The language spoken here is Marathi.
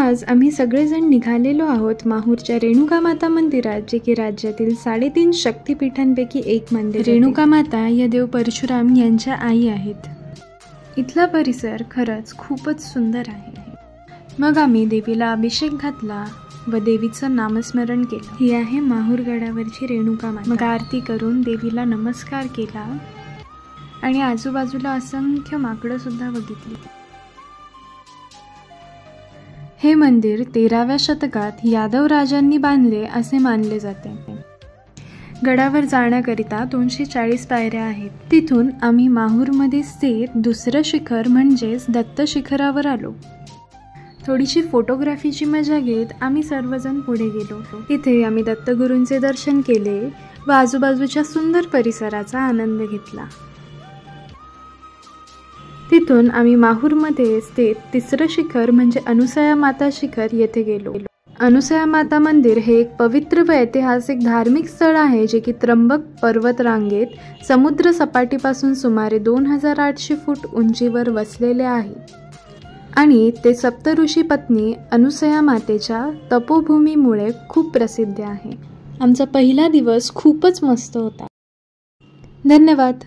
आज आम्ही सगळेजण निघालेलो आहोत माहूरच्या रेणुका माता मंदिरात, जे की राज्यातील 3.5 शक्तिपीठांपैकी एक मंदिर। रेणुका माता या देव परशुराम यांच्या आई आहेत। इथला परिसर खरंच खूपच सुंदर आहे। मग आम्ही देवीला अभिषेक घातला व देवीचं नामस्मरण केलं। ही आहे माहूर गडावरची रेणुका माता। मग आरती करून देवीला नमस्कार केला आणि आजूबाजूला असंख्य माकडं सुद्धा बघितली। हे मंदिर 13व्या शतकात यादव राजांनी बांधले असे मानले जाते। गडावर जाण्याकरिता 240 पायऱ्या आहेत। तिथून आम्ही माहूरमध्ये स्थित दुसरं शिखर म्हणजेच दत्त शिखरावर आलो। थोडीशी फोटोग्राफीची मजा घेत आम्ही सर्वजण पुढे गेलो। इथे आम्ही दत्तगुरूंचे दर्शन केले व आजूबाजूच्या सुंदर परिसराचा आनंद घेतला। तिथून आम्ही माहूरमध्ये स्थित तिसरं शिखर म्हणजे अनुसया माता शिखर येथे गेलो। अनुसया माता मंदिर हे एक पवित्र व ऐतिहासिक धार्मिक स्थळ आहे, जे की त्र्यंबक पर्वत रांगेत समुद्र सपाटीपासून सुमारे 2800 फूट उंचीवर वसलेले आहे आणि ते सप्तऋषी पत्नी अनुसया मातेच्या तपोभूमीमुळे खूप प्रसिद्ध आहे। आमचा पहिला दिवस खूपच मस्त होता। धन्यवाद।